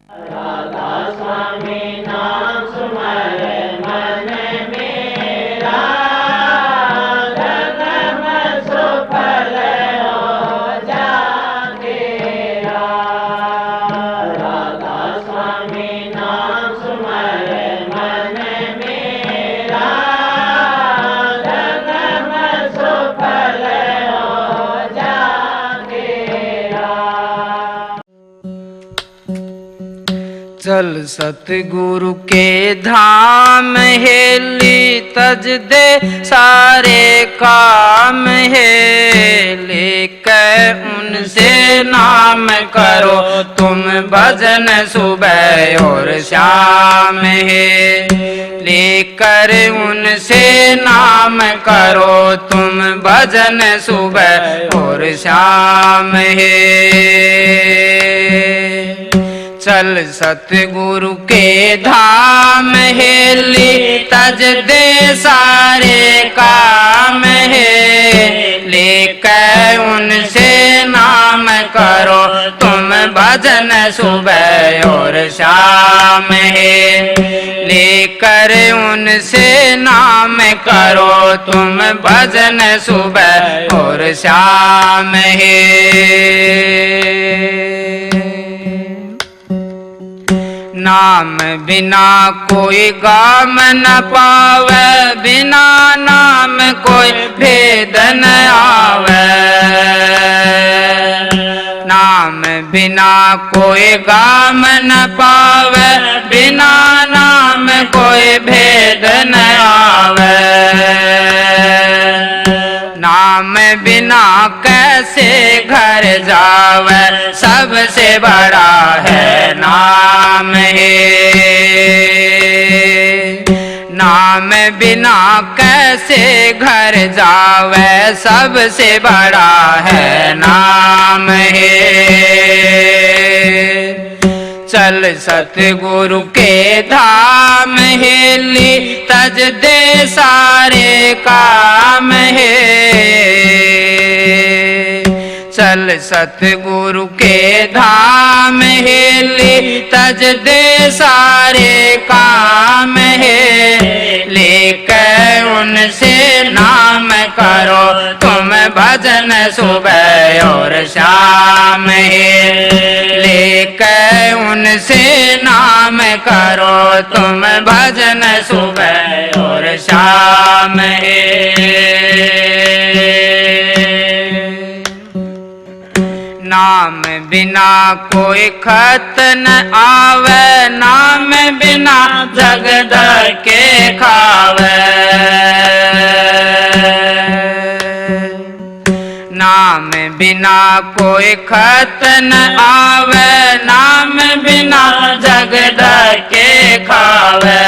राधा स्वामी नाम सुमरे मन मेरा, धर्म सुफल हो जागेरा। राधा स्वामी नाम सुमरे मन मेरा, धर्म सुफल हो जागेरा। चल सतगुरु के धाम हेली तज दे सारे काम है, लेकर उनसे नाम करो तुम भजन सुबह और शाम है, लेकर उनसे नाम करो तुम भजन सुबह और शाम है। चल सतगुरु के धाम हेली तज दे सारे काम है, लेकर उनसे नाम करो तुम भजन सुबह और शाम है, लेकर उनसे नाम करो तुम भजन सुबह और शाम है। नाम बिना कोई गाम न पावे, बिना नाम कोई भेद न आवे। नाम बिना कोई गाम न पावे, बिना नाम कोई भेद न आवे। नाम बिना कैसे घर जावे, सबसे बड़ा है नाम है। नाम बिना कैसे घर जावे, सबसे बड़ा है नाम है। चल सतगुरु के धाम हेली तज दे सारे काम है। चल सतगुरु के धाम हेली तज दे सारे काम है, लेकर उनसे नाम करो तुम भजन सुबह और शाम है, लेकर उनसे नाम करो तुम भजन सुबह और शाम है। नाम बिना कोई खत न आवे, नाम बिना जग धके खावे। नाम बिना कोई खत न आवे, नाम बिना जग धके खावे।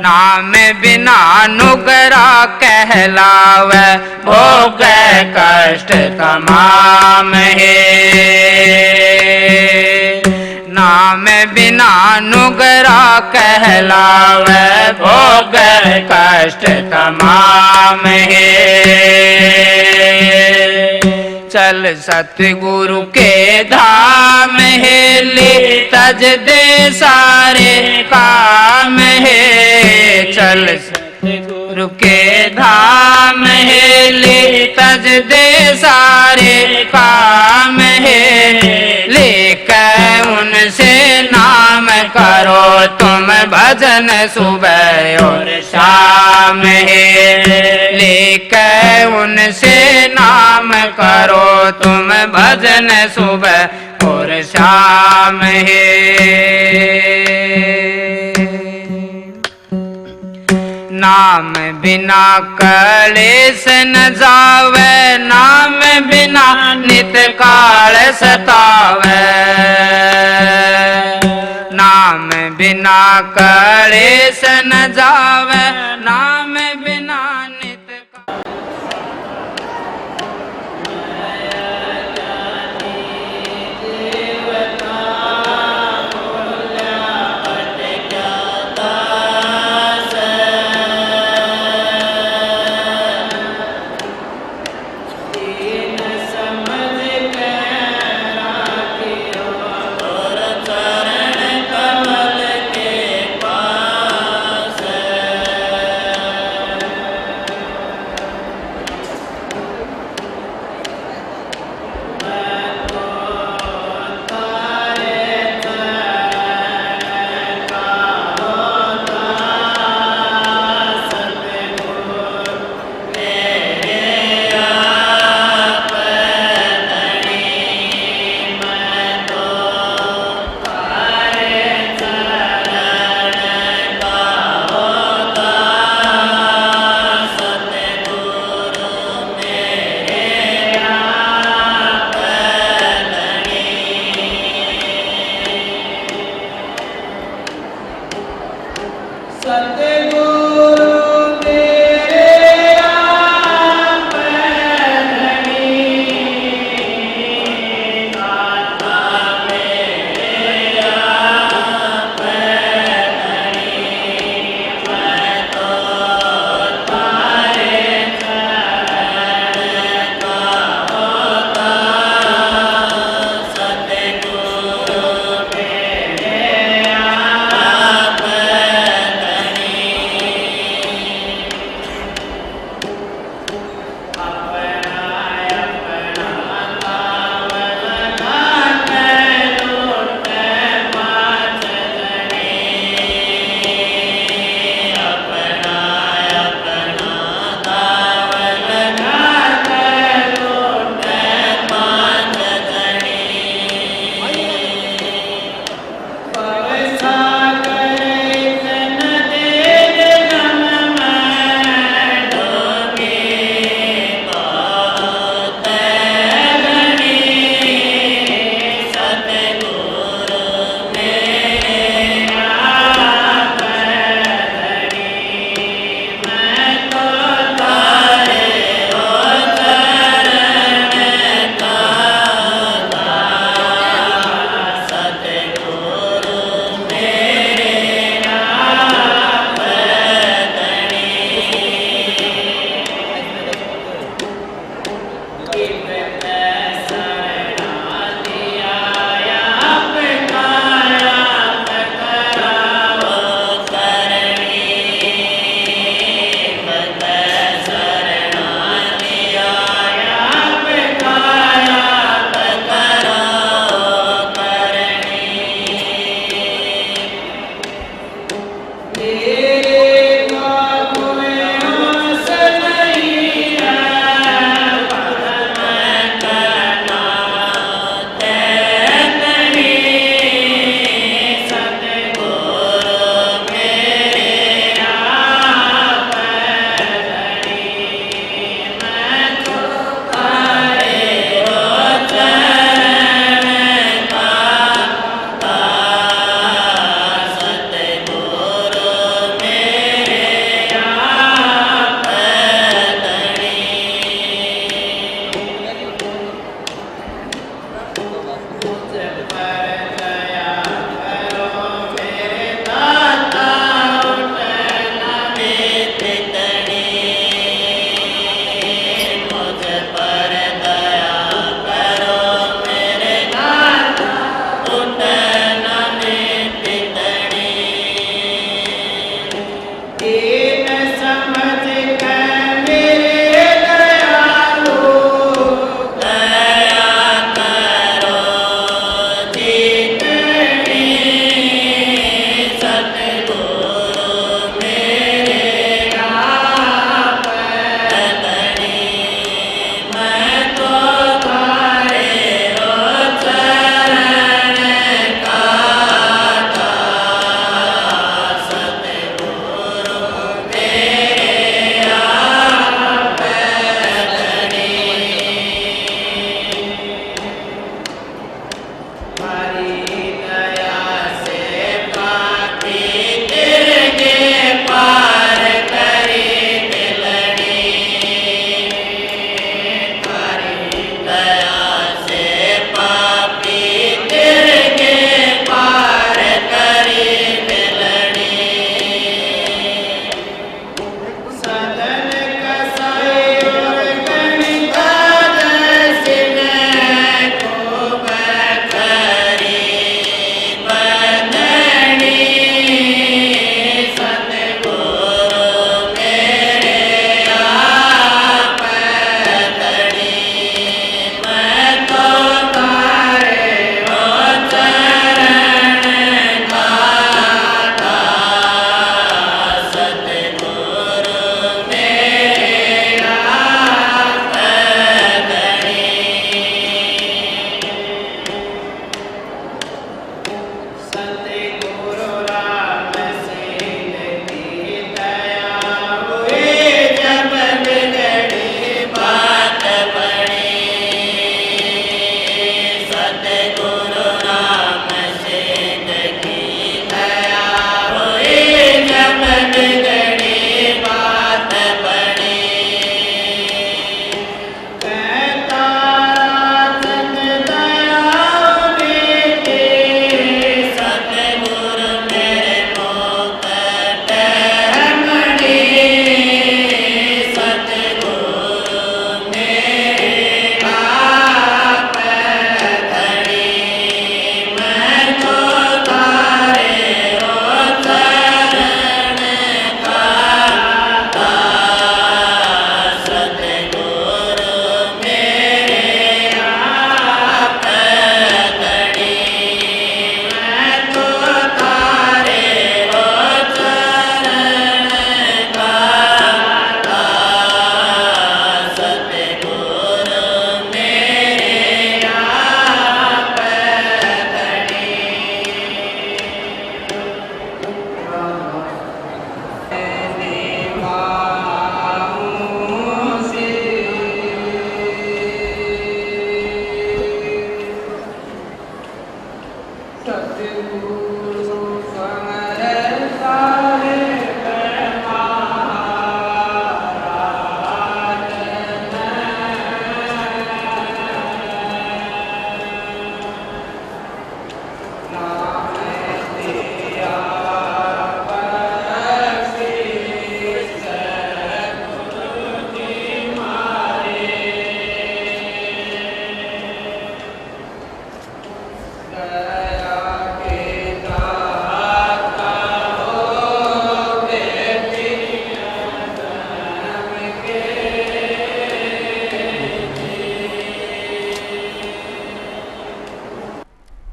नाम बिना नुगरा कहलावे, भोग कष्ट तमाम है। नाम बिना नुगरा कहलावे, भोग कष्ट तमाम है। चल सतगुरु के धाम हेली तज दे सारे काम है। चल सतगुरु के धाम हेली तज दे सारे काम है, लेकर उनसे नाम करो तुम भजन सुबह और शाम है, लेकर उनसे नाम करो तुम भजन सुबह और शाम है। नाम बिना कलेश न जावे, नाम बिना नित काल सतावे। नाम बिना कलेश न जावे, नाम बिना नित काल।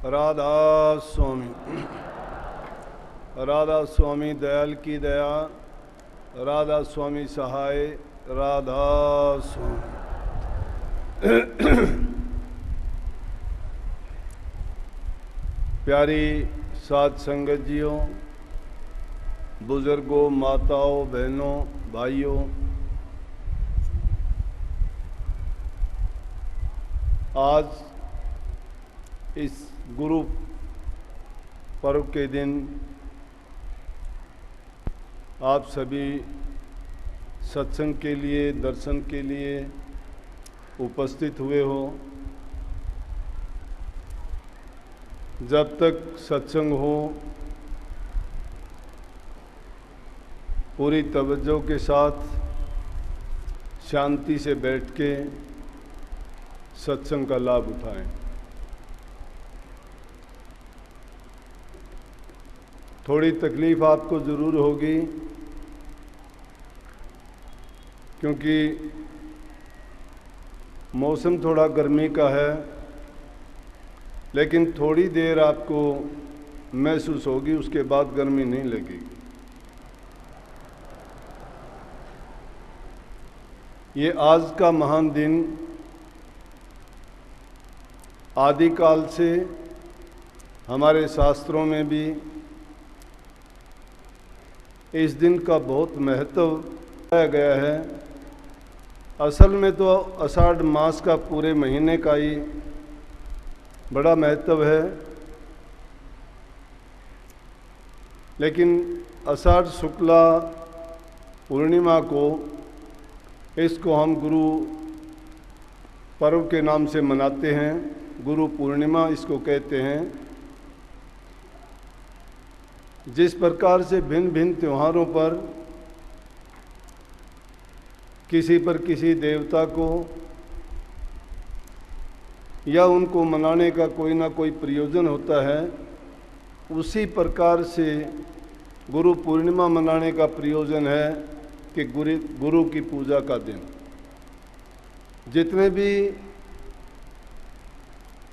राधा स्वामी, राधा स्वामी दयाल की दया, राधा स्वामी सहाय, राधा स्वामी। प्यारी साध संगत जियों, बुजुर्गों, माताओं, बहनों, भाइयों, आज इस गुरु पर्व के दिन आप सभी सत्संग के लिए, दर्शन के लिए उपस्थित हुए हो। जब तक सत्संग हो, पूरी तवज्जो के साथ शांति से बैठ के सत्संग का लाभ उठाएं। थोड़ी तकलीफ आपको ज़रूर होगी, क्योंकि मौसम थोड़ा गर्मी का है, लेकिन थोड़ी देर आपको महसूस होगी, उसके बाद गर्मी नहीं लगेगी। ये आज का महान दिन आदिकाल से हमारे शास्त्रों में भी इस दिन का बहुत महत्व पाया गया है। असल में तो आषाढ़ मास का पूरे महीने का ही बड़ा महत्व है, लेकिन आषाढ़ शुक्ला पूर्णिमा को इसको हम गुरु पर्व के नाम से मनाते हैं। गुरु पूर्णिमा इसको कहते हैं। जिस प्रकार से भिन्न भिन्न त्योहारों पर किसी पर किसी देवता को या उनको मनाने का कोई ना कोई प्रयोजन होता है, उसी प्रकार से गुरु पूर्णिमा मनाने का प्रयोजन है कि गुरु की पूजा का दिन। जितने भी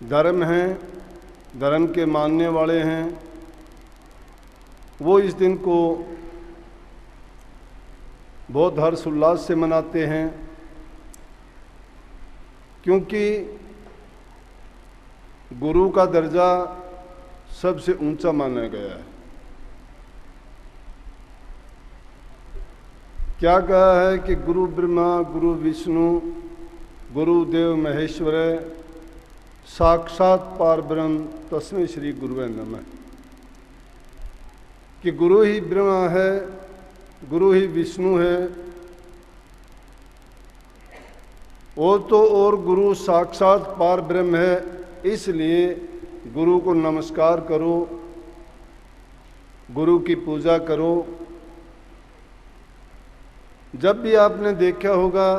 धर्म हैं, धर्म के मानने वाले हैं, वो इस दिन को बहुत हर्षोल्लास से मनाते हैं, क्योंकि गुरु का दर्जा सबसे ऊंचा माना गया है। क्या कहा है कि गुरु ब्रह्मा, गुरु विष्णु, गुरुदेव महेश्वर, साक्षात पार ब्रह्म, तस्मै श्री गुरुवे नमः। कि गुरु ही ब्रह्मा है, गुरु ही विष्णु है, वो तो और गुरु साक्षात पार ब्रह्म है। इसलिए गुरु को नमस्कार करो, गुरु की पूजा करो। जब भी आपने देखा होगा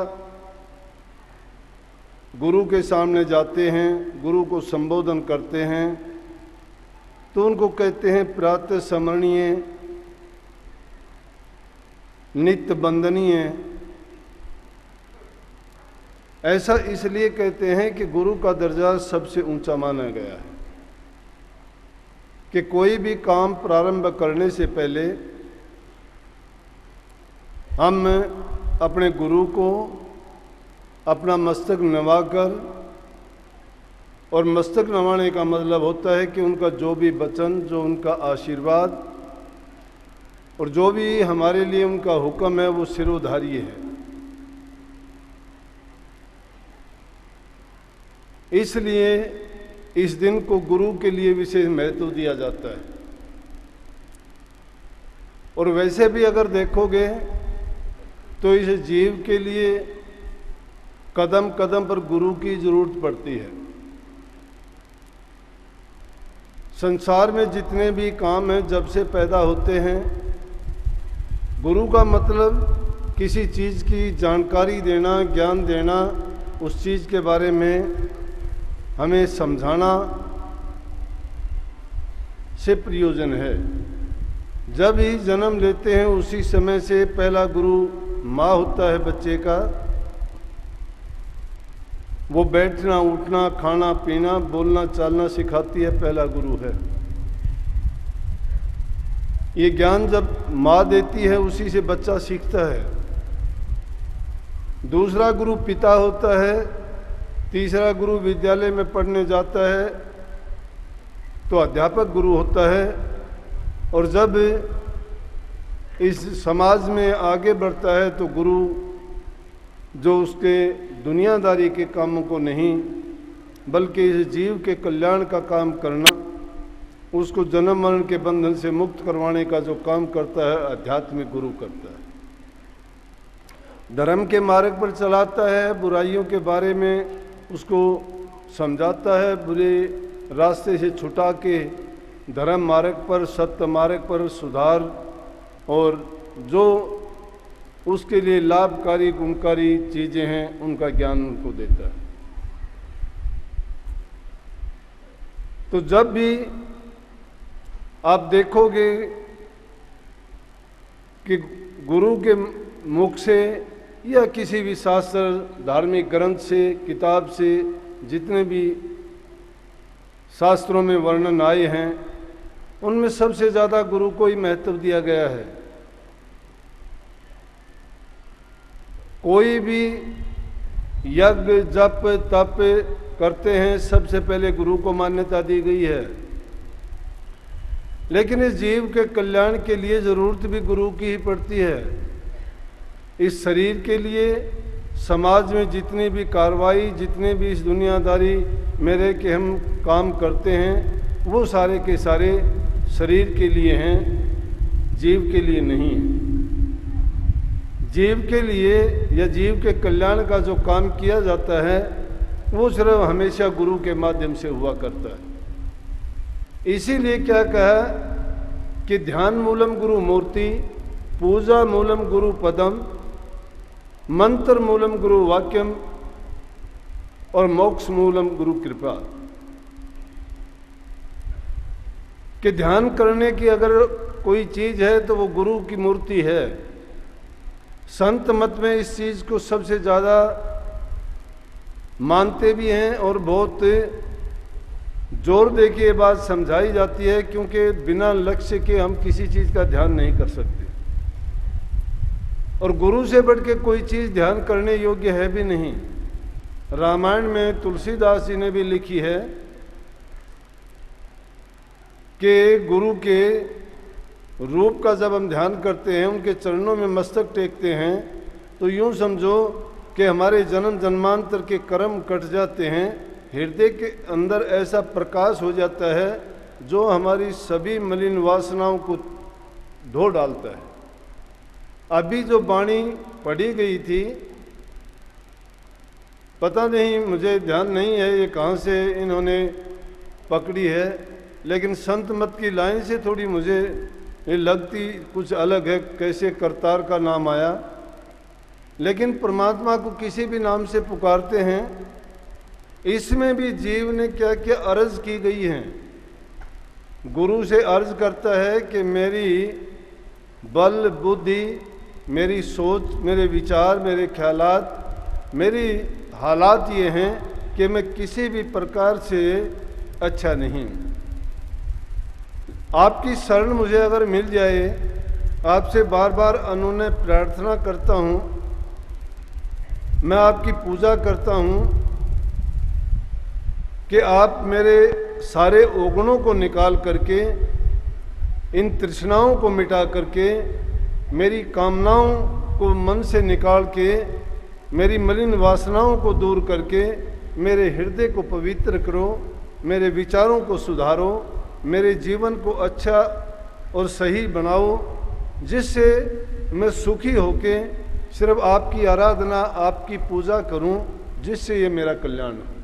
गुरु के सामने जाते हैं, गुरु को संबोधन करते हैं, तो उनको कहते हैं प्रातः स्मरणीय, नित्य वंदनीय। ऐसा इसलिए कहते हैं कि गुरु का दर्जा सबसे ऊंचा माना गया है। कि कोई भी काम प्रारंभ करने से पहले हम अपने गुरु को अपना मस्तक नवाकर, और मस्तक नवाने का मतलब होता है कि उनका जो भी वचन, जो उनका आशीर्वाद और जो भी हमारे लिए उनका हुक्म है, वो सिरोधार्य है। इसलिए इस दिन को गुरु के लिए विशेष महत्व दिया जाता है। और वैसे भी अगर देखोगे तो इस जीव के लिए कदम कदम पर गुरु की जरूरत पड़ती है। संसार में जितने भी काम हैं जब से पैदा होते हैं, गुरु का मतलब किसी चीज़ की जानकारी देना, ज्ञान देना, उस चीज़ के बारे में हमें समझाना से प्रयोजन है। जब ही जन्म लेते हैं उसी समय से पहला गुरु माँ होता है बच्चे का। वो बैठना, उठना, खाना पीना, बोलना चालना सिखाती है, पहला गुरु है। ये ज्ञान जब माँ देती है उसी से बच्चा सीखता है। दूसरा गुरु पिता होता है, तीसरा गुरु विद्यालय में पढ़ने जाता है तो अध्यापक गुरु होता है, और जब इस समाज में आगे बढ़ता है तो गुरु जो उसके दुनियादारी के कामों को नहीं बल्कि इस जीव के कल्याण का काम करना, उसको जन्म मरण के बंधन से मुक्त करवाने का जो काम करता है, आध्यात्मिक गुरु करता है। धर्म के मार्ग पर चलाता है, बुराइयों के बारे में उसको समझाता है, बुरे रास्ते से छुटा के धर्म मार्ग पर, सत्य मार्ग पर सुधार और जो उसके लिए लाभकारी गुणकारी चीज़ें हैं उनका ज्ञान उनको देता है। तो जब भी आप देखोगे कि गुरु के मुख से या किसी भी शास्त्र, धार्मिक ग्रंथ से, किताब से, जितने भी शास्त्रों में वर्णन आए हैं उनमें सबसे ज़्यादा गुरु को ही महत्व दिया गया है। कोई भी यज्ञ, जप, तप करते हैं, सबसे पहले गुरु को मान्यता दी गई है। लेकिन इस जीव के कल्याण के लिए जरूरत भी गुरु की ही पड़ती है। इस शरीर के लिए समाज में जितनी भी कार्रवाई, जितने भी इस दुनियादारी मेरे के हम काम करते हैं, वो सारे के सारे शरीर के लिए हैं, जीव के लिए नहीं है। जीव के लिए या जीव के कल्याण का जो काम किया जाता है वो सिर्फ हमेशा गुरु के माध्यम से हुआ करता है। इसीलिए क्या कहा कि ध्यान मूलम गुरु मूर्ति, पूजा मूलम गुरु पदम, मंत्र मूलम गुरु वाक्यम और मोक्ष मूलम गुरु कृपा। कि ध्यान करने की अगर कोई चीज है तो वो गुरु की मूर्ति है। संत मत में इस चीज को सबसे ज्यादा मानते भी हैं और बहुत जोर दे के ये बात समझाई जाती है, क्योंकि बिना लक्ष्य के हम किसी चीज का ध्यान नहीं कर सकते और गुरु से बढ़ के कोई चीज ध्यान करने योग्य है भी नहीं। रामायण में तुलसीदास जी ने भी लिखी है कि गुरु के रूप का जब हम ध्यान करते हैं, उनके चरणों में मस्तक टेकते हैं, तो यूं समझो कि हमारे जन्म जन्मांतर के कर्म कट जाते हैं। हृदय के अंदर ऐसा प्रकाश हो जाता है जो हमारी सभी मलिन वासनाओं को धो डालता है। अभी जो वाणी पढ़ी गई थी, पता नहीं, मुझे ध्यान नहीं है ये कहाँ से इन्होंने पकड़ी है, लेकिन संत मत की लाइन से थोड़ी मुझे ये लगती कुछ अलग है। कैसे करतार का नाम आया, लेकिन परमात्मा को किसी भी नाम से पुकारते हैं। इसमें भी जीव ने क्या क्या अर्ज की गई है। गुरु से अर्ज करता है कि मेरी बल बुद्धि, मेरी सोच, मेरे विचार, मेरे ख्यालात, मेरी हालात ये हैं कि मैं किसी भी प्रकार से अच्छा नहीं। आपकी शरण मुझे अगर मिल जाए, आपसे बार बार अनुनय प्रार्थना करता हूँ, मैं आपकी पूजा करता हूँ कि आप मेरे सारे अवगुणों को निकाल करके, इन तृष्णाओं को मिटा करके, मेरी कामनाओं को मन से निकाल के, मेरी मलिन वासनाओं को दूर करके मेरे हृदय को पवित्र करो मेरे विचारों को सुधारो, मेरे जीवन को अच्छा और सही बनाओ, जिससे मैं सुखी होके सिर्फ आपकी आराधना, आपकी पूजा करूं, जिससे ये मेरा कल्याण हो।